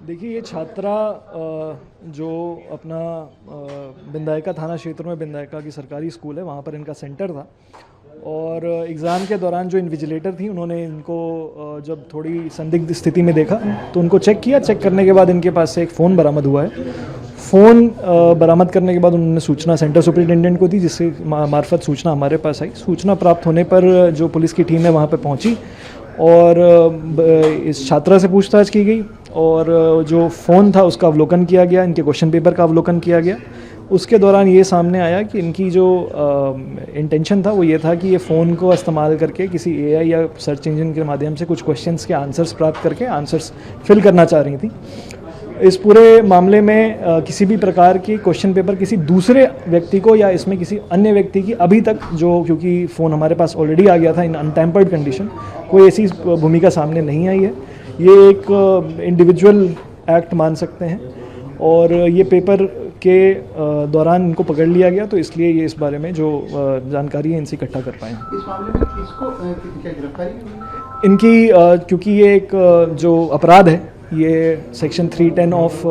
देखिए ये छात्रा जो अपना बिंदायका थाना क्षेत्र में बिंदायका की सरकारी स्कूल है वहाँ पर इनका सेंटर था और एग्ज़ाम के दौरान जो इन्विजिलेटर थी उन्होंने इनको जब थोड़ी संदिग्ध स्थिति में देखा तो उनको चेक किया। चेक करने के बाद इनके पास से एक फ़ोन बरामद हुआ है। फ़ोन बरामद करने के बाद उन्होंने सूचना सेंटर सुपरिटेंडेंट को दी, जिससे मार्फत सूचना हमारे पास आई। सूचना प्राप्त होने पर जो पुलिस की टीम है वहाँ पर पहुँची और इस छात्रा से पूछताछ की गई और जो फ़ोन था उसका अवलोकन किया गया, इनके क्वेश्चन पेपर का अवलोकन किया गया। उसके दौरान ये सामने आया कि इनकी जो इंटेंशन था वो ये था कि ये फ़ोन को इस्तेमाल करके किसी एआई या सर्च इंजन के माध्यम से कुछ क्वेश्चंस के आंसर्स प्राप्त करके आंसर्स फिल करना चाह रही थी। इस पूरे मामले में किसी भी प्रकार की क्वेश्चन पेपर किसी दूसरे व्यक्ति को या इसमें किसी अन्य व्यक्ति की अभी तक जो, क्योंकि फ़ोन हमारे पास ऑलरेडी आ गया था इन अनटैम्पर्ड कंडीशन, कोई ऐसी भूमिका सामने नहीं आई है। ये एक इंडिविजुअल एक्ट मान सकते हैं और ये पेपर के दौरान इनको पकड़ लिया गया, तो इसलिए ये इस बारे में जो जानकारी है इनसे इकट्ठा कर पाए। इस मामले में किसको क्या गिरफ्तारी इनकी क्योंकि ये एक जो अपराध है ये section 310 of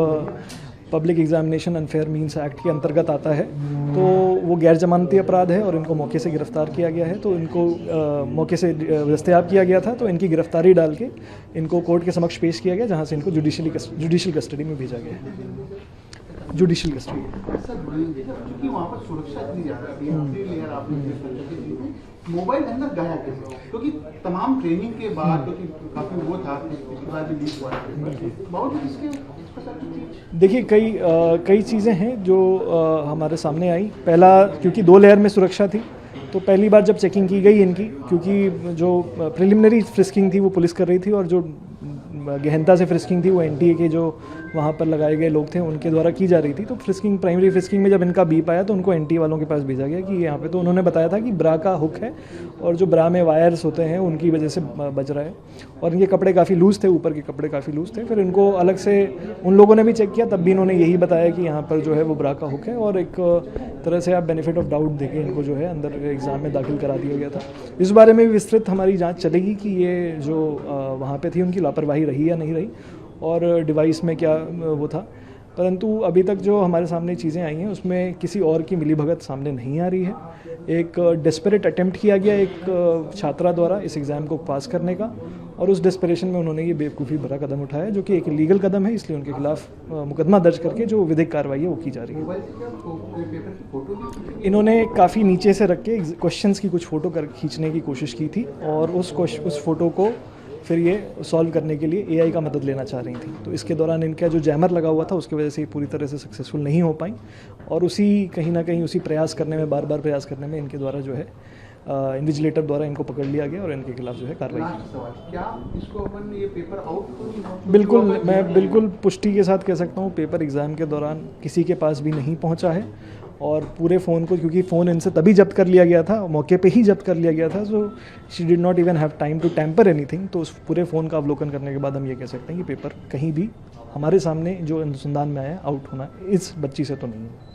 public examination unfair means act के अंतर्गत आता है, तो वो गैर जमानती अपराध है और इनको मौके से गिरफ्तार किया गया है। तो इनको मौके से दस्तयाब किया गया था, तो इनकी गिरफ्तारी डाल के इनको कोर्ट के समक्ष पेश किया गया, जहाँ से इनको जुडिशियल कस्टडी में भेजा गया है। जुडिशियल कस्टडी सर, क्योंकि वहाँ पर सुरक्षा इतनी ज़्यादा थी, मोबाइल अंदर गया कैसे? क्योंकि तमाम ट्रेनिंग के बाद, क्योंकि काफ़ी वो था बहुत इसके। देखिए कई चीज़ें हैं जो हमारे सामने आई। पहला, क्योंकि 2 लेयर में सुरक्षा थी, तो पहली बार जब चेकिंग की गई इनकी, क्योंकि जो प्रिलिमिनरी फ्रिस्किंग थी वो पुलिस कर रही थी और जो गहनता से फ्रिस्किंग थी वो एनटीए के जो वहाँ पर लगाए गए लोग थे उनके द्वारा की जा रही थी। तो फ्रिस्किंग, प्राइमरी फ्रिस्किंग में जब इनका बीप आया तो उनको एनटीए वालों के पास भेजा गया कि यहाँ पे, तो उन्होंने बताया था कि ब्रा का हुक है और जो ब्रा में वायर्स होते हैं उनकी वजह से बज रहा है और इनके कपड़े काफ़ी लूज़ थे, ऊपर के कपड़े काफ़ी लूज़ थे। फिर इनको अलग से उन लोगों ने भी चेक किया, तब भी इन्होंने यही बताया कि यहाँ पर जो है वो ब्रा का हुक है और एक तरह से आप बेनिफिट ऑफ डाउट देके इनको जो है अंदर एग्ज़ाम में दाखिल करा दिया गया था। इस बारे में भी विस्तृत हमारी जाँच चलेगी कि ये जो वहाँ पर थी उनकी लापरवाही रही या नहीं रही और डिवाइस में क्या वो था। परंतु अभी तक जो हमारे सामने चीज़ें आई हैं उसमें किसी और की मिलीभगत सामने नहीं आ रही है। एक डेस्परेट अटेम्प्ट किया गया एक छात्रा द्वारा इस एग्ज़ाम को पास करने का और उस डेस्परेशन में उन्होंने ये बेवकूफ़ी भरा कदम उठाया, जो कि एक लीगल कदम है, इसलिए उनके खिलाफ मुकदमा दर्ज करके जो विधिक कार्रवाई है वो की जा रही है। इन्होंने काफ़ी नीचे से रख के क्वेश्चंस की कुछ फ़ोटो खींचने की कोशिश की थी और उस फ़ोटो को फिर ये सॉल्व करने के लिए एआई का मदद लेना चाह रही थी। तो इसके दौरान इनका जो जैमर लगा हुआ था उसकी वजह से पूरी तरह से सक्सेसफुल नहीं हो पाई और उसी कहीं ना कहीं उसी प्रयास करने में, बार बार प्रयास करने में इनके द्वारा जो है इन्विजिलेटर द्वारा इनको पकड़ लिया गया और इनके खिलाफ जो है कार्रवाई की। क्या इसको अपन ये पेपर आउट? बिल्कुल, मैं बिल्कुल पुष्टि के साथ कह सकता हूँ पेपर एग्ज़ाम के दौरान किसी के पास भी नहीं पहुँचा है और पूरे फ़ोन को, क्योंकि फ़ोन इनसे तभी जब्त कर लिया गया था, मौके पे ही जब्त कर लिया गया था, so she did not even have time to tamper anything. तो उस पूरे फ़ोन का अवलोकन करने के बाद हम ये कह सकते हैं कि पेपर कहीं भी हमारे सामने जो अनुसंधान में आया आउट होना इस बच्ची से तो नहीं है।